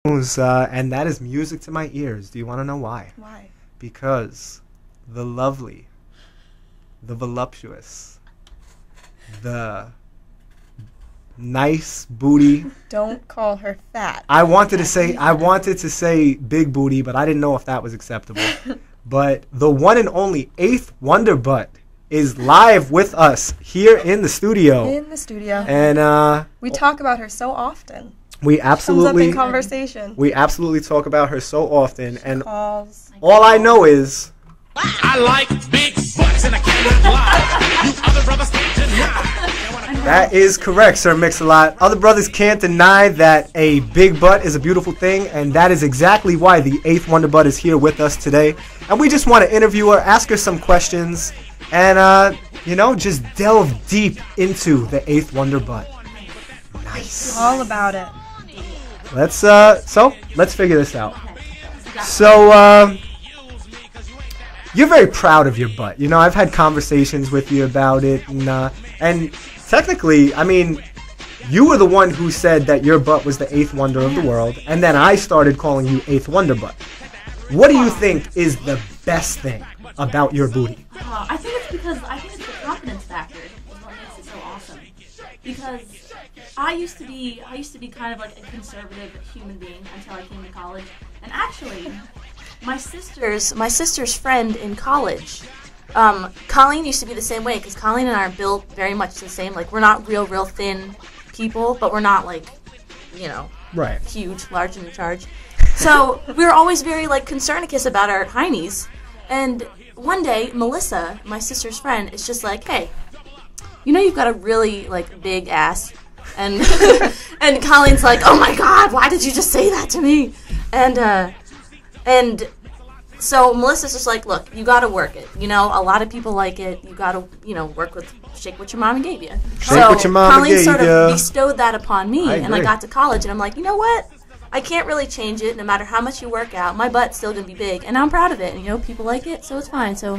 And that is music to my ears. Do you want to know why? Why? Because the lovely, the voluptuous, the nice booty. Don't call her fat. I wanted to say big booty, but I didn't know if that was acceptable. But the one and only 8thWonderButt is live with us here in the studio. And we talk about her so often. We absolutely comes up in conversation. We absolutely talk about her so often, and calls. All I know is I like big butts and I cannot lie. You other brothers can't deny. That is correct, Sir Mix-a-Lot. Other brothers can't deny that a big butt is a beautiful thing, and that is exactly why the 8thWonderButt is here with us today. And we just want to interview her, ask her some questions, and you know, just delve deep into the 8thWonderButt. Nice. All about it. Let's figure this out. So you're very proud of your butt. You know, I've had conversations with you about it, and technically, I mean, you were the one who said that your butt was the 8th wonder of the world, and then I started calling you 8thWonderButt. What do you think is the best thing about your booty? I think it's the confidence factor is what makes it so awesome. Because I used to be kind of like a conservative human being until I came to college. And actually, my sister's friend in college, Colleen used to be the same way, because Colleen and I are built very much the same. Like, we're not real thin people, but we're not like, you know, right, huge, large, and in charge. So we were always very like concernicus about our heinies. And one day, Melissa, my sister's friend, is just like, hey, you know you've got a really like big ass. And and Colleen's like, oh my god, why did you just say that to me? And so Melissa's just like, look, you gotta work it. You know, a lot of people like it. You gotta, you know, shake what your mama gave you. Shake what your mama gave you. Colleen sort of bestowed that upon me, and I got to college, and I'm like, you know what? I can't really change it. No matter how much you work out, my butt's still gonna be big, and I'm proud of it. And you know, people like it, so it's fine. So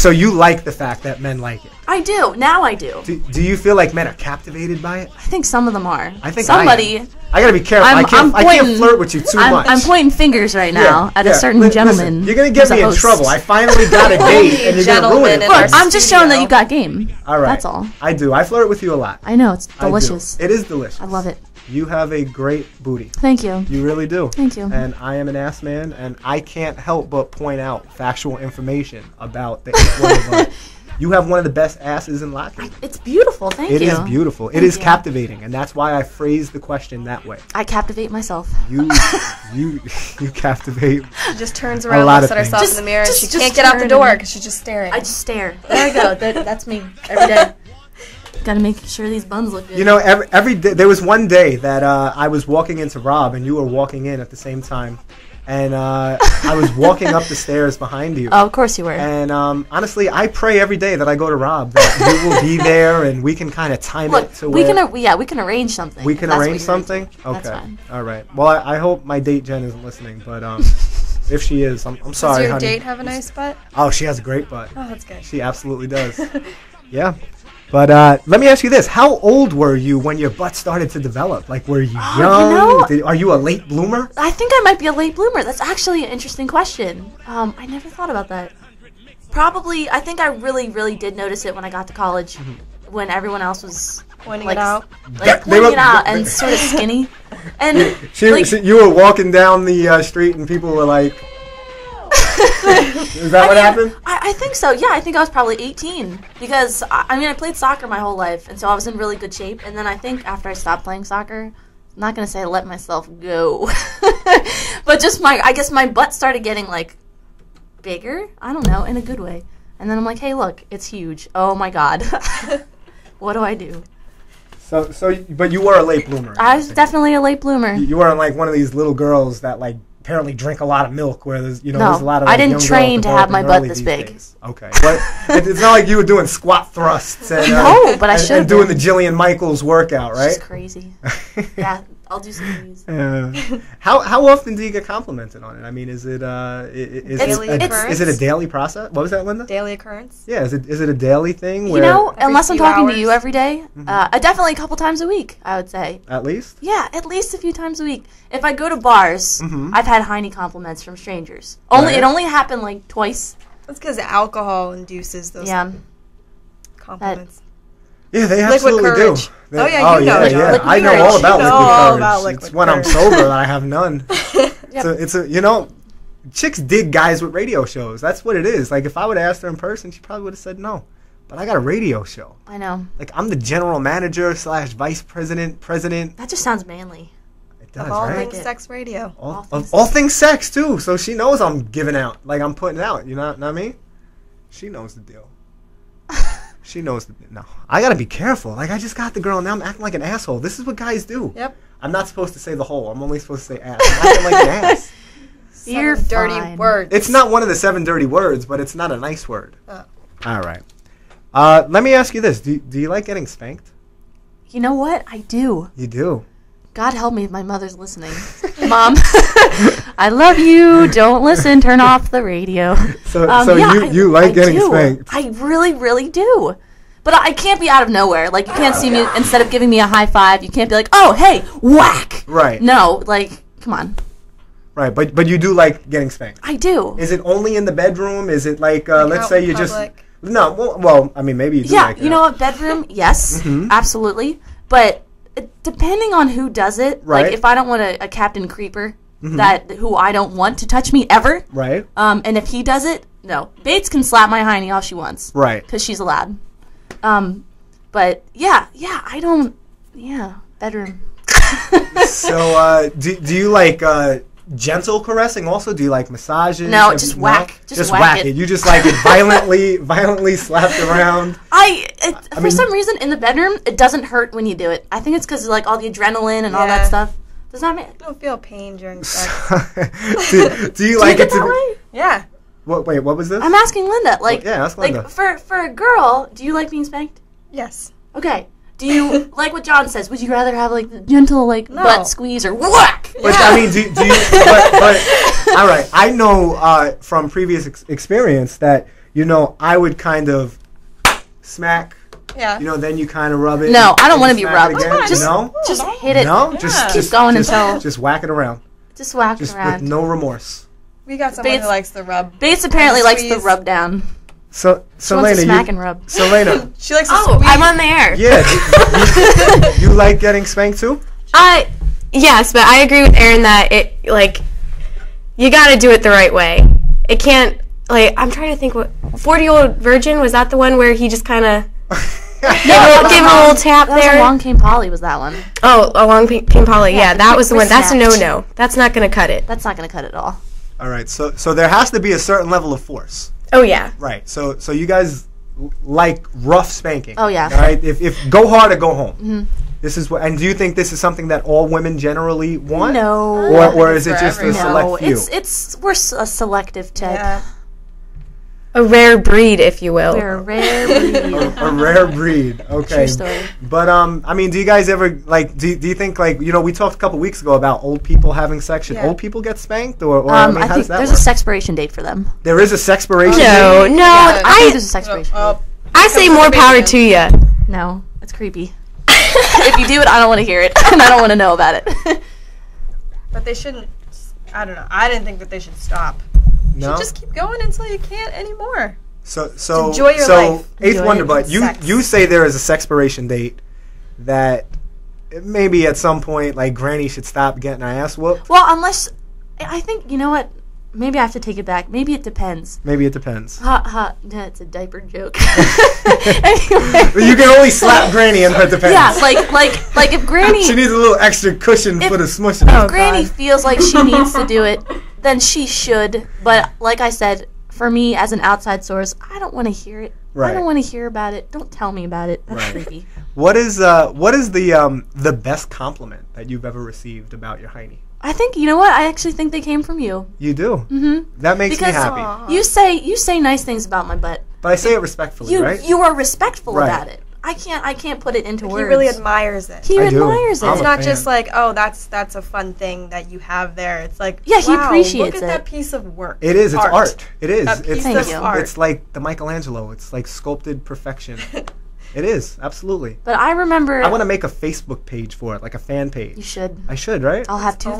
you like the fact that men like it? I do. Now I do. Do you feel like men are captivated by it? I think some of them are. I think somebody. I gotta be careful. I can't flirt with you too much. I'm pointing fingers right now at a certain gentleman. Listen, you're gonna get me in trouble. I finally got a date, and you're gonna ruin it. Look, I'm just showing that you got game. All right. That's all. I do. I flirt with you a lot. I know, it's delicious. It is delicious. I love it. You have a great booty. Thank you. You really do. Thank you. And I am an ass man, and I can't help but point out factual information about the 8thWonderButt. You have one of the best asses in Lockheed. It's beautiful. Thank you. It is beautiful. It is captivating, and that's why I phrased the question that way. I captivate myself. You captivate. She just turns around, looks at herself in the mirror, and she can't get out the door because she's just staring. I just stare. There I go. That's me every day. Got to make sure these buns look good. You know, every day, there was one day that I was walking into Rob, and you were walking in at the same time. And I was walking up the stairs behind you. Oh, of course you were. And honestly, I pray every day that I go to Rob that you will be there, and we can kind of time it to where we can arrange something. We can arrange something. Okay. That's fine. All right. Well, I hope my date Jen isn't listening, but if she is, I'm sorry, Does your honey. date have a nice butt? Oh, she has a great butt. Oh, that's good. She absolutely does. Yeah. But let me ask you this. How old were you when your butt started to develop? Like, were you young? You know, are you a late bloomer? I think I might be a late bloomer. That's actually an interesting question. I never thought about that. Probably, I think I really did notice it when I got to college, when everyone else was pointing it out. Like, pointing it out and sort of skinny. And you were walking down the street and people were like... Is that what happened? I think so. Yeah, I think I was probably 18 because I played soccer my whole life, and so I was in really good shape. And then I think after I stopped playing soccer, I'm not gonna say I let myself go, but just I guess my butt started getting like bigger. I don't know, in a good way. And then I'm like, hey, look, it's huge. Oh my god, what do I do? But you were a late bloomer. I was definitely a late bloomer. You weren't like one of these little girls that like apparently drink a lot of milk, where there's there's a lot of. I didn't train to have my butt this big. Days. Okay, but it's not like you were doing squat thrusts and no, but I should and doing the Jillian Michaels workout, right? She's crazy. Yeah, I'll do some of these. How often do you get complimented on it? I mean, is it is it a daily process? What was that, Linda? Daily occurrence. Yeah, is it a daily thing? You Where know, unless I'm few talking hours. to you every day, definitely a couple times a week, I would say. at least. Yeah, at least a few times a week. If I go to bars, I've had Heine compliments from strangers. Right. It only happened like twice. That's because alcohol induces those compliments. Yeah, they Liquid absolutely do. courage. Oh, yeah, you know yeah, it. yeah. Liquid I know courage. all about You liquid know all courage. about It's liquid when I'm courage. sober that I have none. It's a, you know, chicks dig guys with radio shows. That's what it is. Like, if I would have asked her in person, she probably would have said no. But I got a radio show. I know. Like, I'm the general manager / vice president. That just sounds manly. It does, Of all right? things sex radio. All things sex, too. So she knows I'm giving out. Like, I'm putting out. You know what I mean? She knows the deal. She knows the no. I gotta be careful. Like, I just got the girl, now I'm acting like an asshole. This is what guys do. Yep. I'm not supposed to say the whole. I'm only supposed to say ass. I'm acting like an ass. You're dirty fine. words. It's not one of the 7 dirty words, but it's not a nice word. Oh. All right. Let me ask you this. Do you like getting spanked? You know what? I do. You do. God help me if my mother's listening. Mom, I love you. Don't listen. Turn off the radio. So Yeah, you like getting do. spanked. I really, really do. But I can't be out of nowhere. Like, you can't see me, instead of giving me a high five, you can't be like, oh, hey, whack. Right. No, like, come on. Right, but you do like getting spanked. I do. Is it only in the bedroom? Is it like, Like let's out say in you just... public? No, well, I mean, maybe you do Yeah, like it. you know what, bedroom, yes, absolutely. But depending on who does it, Right. like, if I don't want a Captain Creeper, who I don't want to touch me ever, Right. and if he does it, no. Bates can slap my hiney all she wants. Right. Because she's allowed. But, yeah, bedroom. So, do you like gentle caressing also? Do you like massages? No, Have just you- whack. Just whack it. You just like it violently slapped around. For some reason, in the bedroom, it doesn't hurt when you do it. I think it's because, like, all the adrenaline and all that Yeah. stuff. Does not make... I don't feel pain during sex. do you like get it to that be... way? Yeah. Wait, what was this? I'm asking Linda. Like, yeah, ask Linda. Like, for a girl, do you like being spanked? Yes. Okay. Do you like what John says? Would you rather have like the gentle No. butt squeeze or whack? But I mean, do you? But all right, I know from previous experience that I would kind of smack. Yeah. Then you kind of rub it. No, I don't and want to be smack rubbed. it again. Just, no, just hit it. no, Yeah. just Keep going until just whack it around. just whack Just it around. with no remorse. We got someone Bates- who likes the rub. Bates apparently likes the squeeze. rub down. So She wants to Lena, smack and rub. So Lena, She likes the Oh, squeeze. I'm on the air. yeah, you like getting spanked too? Yes, but I agree with Aaron that you gotta do it the right way. It can't, I'm trying to think 40-Year-Old Virgin, was that the one where he just kind of gave him a little tap That was there? Along Came Polly was that one. Oh, Along Came Polly, yeah, the that quick was the one. wrist That's a snatch. no-no. That's not gonna cut it. That's not going to cut it at all. All right, so there has to be a certain level of force. Oh, yeah. Right. So you guys like rough spanking. Oh, yeah. All right. If go hard or go home. Mm-hmm. This is what. And do you think this is something that all women generally want? No. Or is it just a No, select few? We're a selective type. Yeah. A rare breed, if you will. We're a rare breed. A rare breed. Okay. True story. But I mean, do you guys ever do you think we talked a couple weeks ago about old people having sex? Should Yeah. old people get spanked or I mean, I how think does that there's work? a sexpiration date for them. There is a sexpiration. No, date? no, I think I there's a sexpiration Oh, date. I say more power to you. No, it's creepy. If you do it, I don't want to hear it, and I don't want to know about it. but they shouldn't. I don't know. I didn't think that they should stop. No. You should just keep going until you can't anymore. So enjoy your life. 8th Enjoy WonderButt, sex. you say there is a sexpiration date that maybe at some point like Granny should stop getting her ass whooped. Well, unless I think you know what. Maybe I have to take it back. Maybe it depends. Maybe it depends. Ha. That's a diaper joke. Anyway. You can only slap Granny and her depends. Yeah, like if Granny She needs a little extra cushion for the smushing. if Granny feels like she needs to do it, then she should. But like I said, for me as an outside source, I don't want to hear it. Right. I don't want to hear about it. Don't tell me about it. That's creepy. What is the best compliment that you've ever received about your hiney? I think you know what? I actually think they came from you. You do. Mm-hmm. That makes me Because happy. you say nice things about my butt. But I say it respectfully, right? You are respectful Right. about it. I can't put it into He words. really admires it. He I do. admires it. I'm It's a not fan. just like, oh, that's a fun thing that you have there. It's like, Yeah, he wow, appreciates look it. at that piece of work. It is. It's art. It is. A piece Thank of you. art. It's like the Michelangelo. It's like sculpted perfection. It is, absolutely. But I remember. I want to make a Facebook page for it, like a fan You page. should. I should, right? I'll have two things.